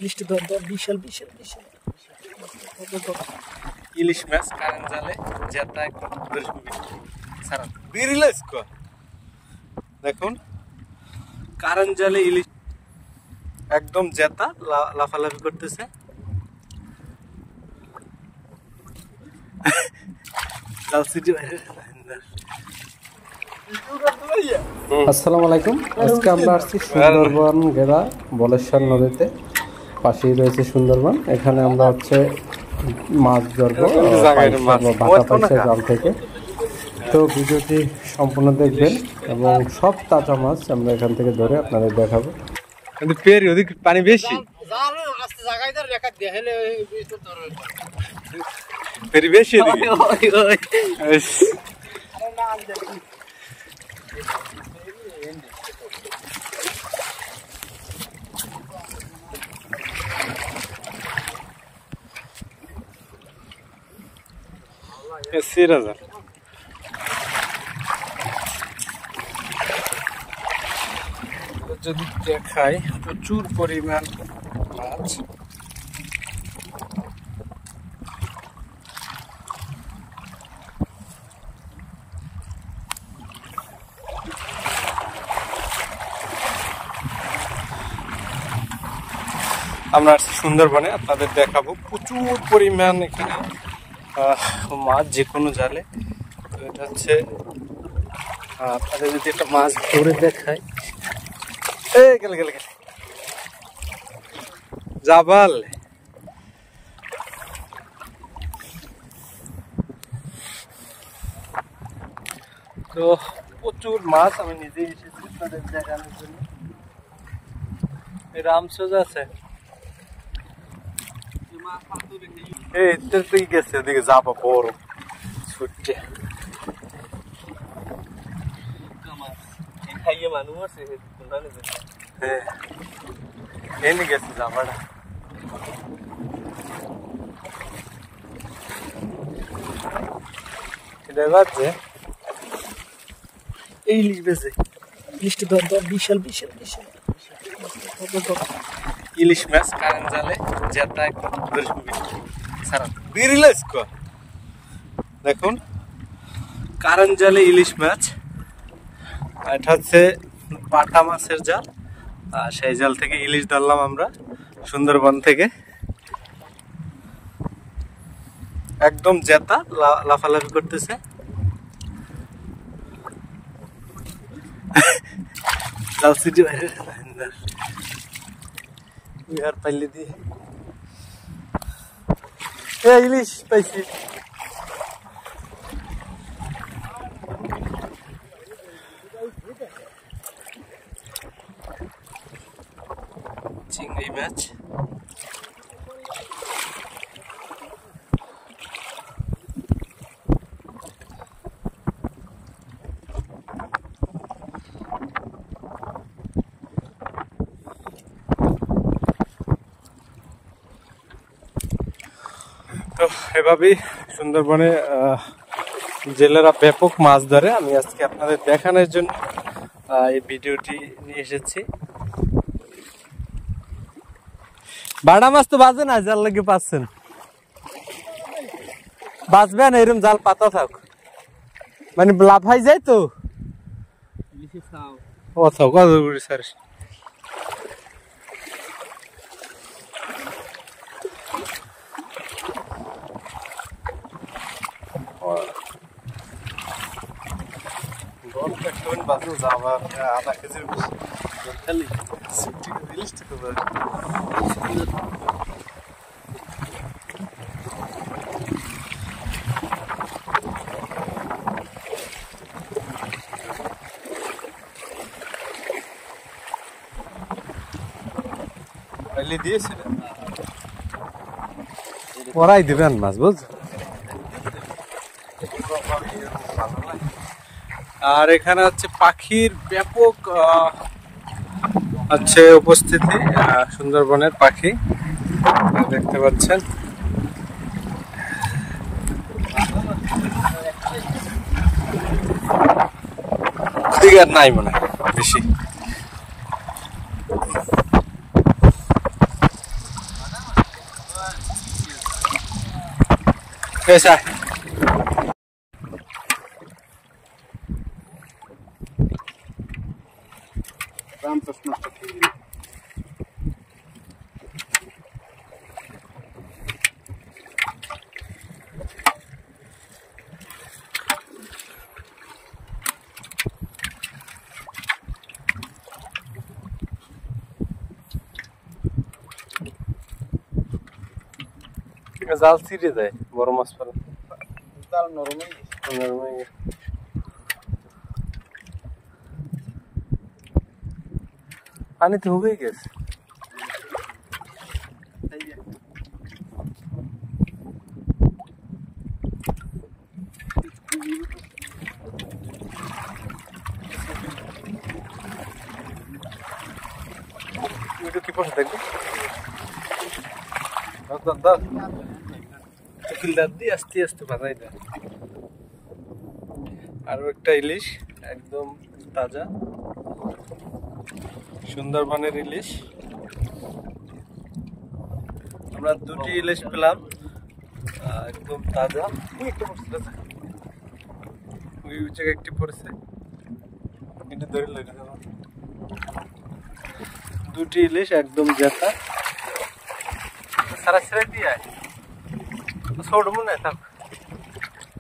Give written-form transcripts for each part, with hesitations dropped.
ইলিশটা বিশাল বিশাল বিশাল ইলিশ মাছ কারেন্ট জালে জেতা একদম সারা বিরিলেস কো দেখুন কারেন্ট জালে ইলিশ একদম জেতা লাফালাফি করতেছে। আসসালামু আলাইকুম। আজকে আমরা আসছি সুন্দরবন গেরা বলেশ্বর নদীতে, পাশেই রয়েছে সুন্দরবন। এখানে আমরা হচ্ছে মাছ ধরবো ভাটা পাইছে জাল থেকে। তো ভিডিওটি সম্পূর্ণ দেখবেন এবং সব তাজা মাছ আমরা এখান থেকে ধরে আপনাদের দেখাবো। কিন্তু পেরি ওদিক পানি বেশি, পেরি বেশি যদি দেখাই প্রচুর পরিমাণ মাছ। আমরা আসছি সুন্দরবনে, আপনাদের দেখাবো প্রচুর পরিমাণ এখানে মাছ যে কোনো জালে। তো এটা হচ্ছে আপনাদের যদি একটা মাছ ধরে দেখাই, গেলে গেলে গেলে জাবাল তো প্রচুর মাছ। আমি নিজেই এসেছি তাদের দেখানোর জন্য। রামসোজ আছে গেছে ওদিকে যাবো বড় ছুটছে খাইয়ে মানুষ আছে। হ্যাঁ এনে গেছে যাবাটা। এটা বাজছে এই ইলিশ বেজে ইলিশটা বিশাল বিশাল বিশাল ইলিশ মাছ কারেন্ট জালে জেতা একদম সারা বিরিলেস কো দেখুন কারেন্ট জালে ইলিশ মাছ। এটা হচ্ছে পাটা মাছের জাল, সেই জাল থেকে ইলিশ ধরলাম আমরা সুন্দরবন থেকে। একদম জেতা লাফালাফি করতেছে। জাল সিটি আর পাইলে দিয়ে ইলিশ পাইছি। চিংড়ি মাছ তো এভাবেই সুন্দরবনে জেলেরা ব্যাপক মাছ ধরে। আমি আজকে আপনাদের দেখানোর জন্য এই ভিডিওটি নিয়ে এসেছি। বাড়া মাছ তো বাজে না, জাল লেগে পাচ্ছেন বাঁচবে না, এরকম জাল পাতা থাক মানে লাফাই যায় তো। ও থাক স্যার আধা কেজির দিয়েছিলেন ওরাই দিবেন মাছ বুঝ। আর এখানে হচ্ছে পাখির ব্যাপক হচ্ছে উপস্থিতি, সুন্দরবনের পাখি দেখতে পাচ্ছেন। দিঘার নাই মনে হয় বেশি। कैसा रामकृष्ण জাল ছিঁড়ে যায় বড় মাছ পারে জাল নরমই পানি তো হয়ে গেছে কি পড়ছে দেখবি আস্তে আস্তে বাজাই দেয় আরো একটা ইলিশ একদম তাজা সুন্দরবনের ইলিশ আমরা দুটি ইলিশ পেলাম একদম তাজা ওই জায়গায় একটি পড়েছে এটা ধরে লইতে হবে দুটি ইলিশ একদম জেতা সারা ছেড়ে দিয়ে ছোট মনে হয় থাক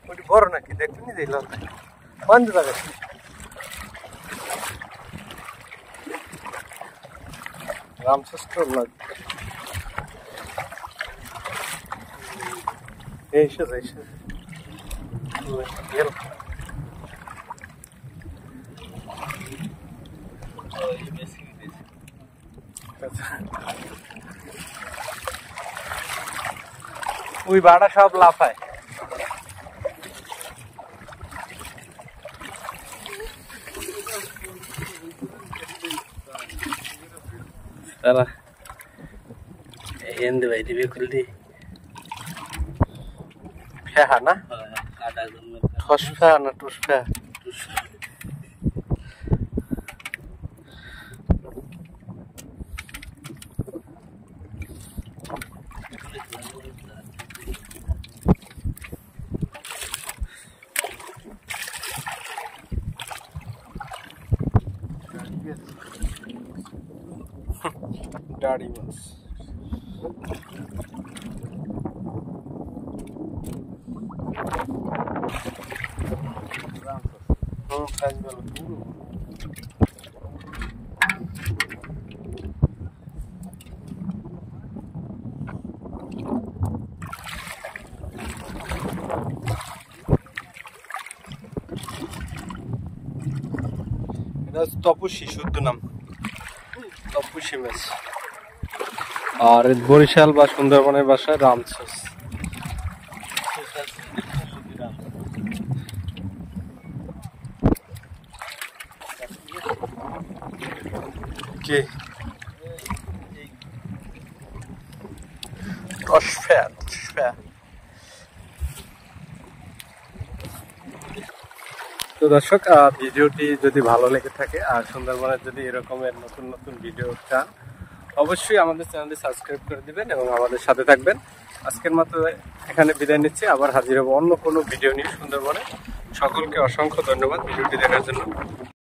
ওটি বড় নাকি দেখবেন নি দেখলাম বন্ধ জায়গা রামচস্ত্র লাগবে এসে ওই বাড়া সব লাফায় তারা এন্ড ভাই দিবে খুলদি ফেহা না কাটা জন্য ঠস ফেহা না টুস ফেহা দাড়ি মাছ সাইজ ভালো এটা তপসী শুদ্ধ নাম তপসী মাছ আর বরিশাল বা সুন্দরবনের ভাষায় রামছস কি তো দর্শক ভিডিওটি যদি ভালো লেগে থাকে আর সুন্দরবনের যদি এরকমের নতুন নতুন ভিডিও চান অবশ্যই আমাদের চ্যানেলটি সাবস্ক্রাইব করে দিবেন এবং আমাদের সাথে থাকবেন। আজকের মতো এখানে বিদায় নিচ্ছি, আবার হাজির হব অন্য কোনো ভিডিও নিয়ে সুন্দরবনে। সকলকে অসংখ্য ধন্যবাদ ভিডিওটি দেখার জন্য।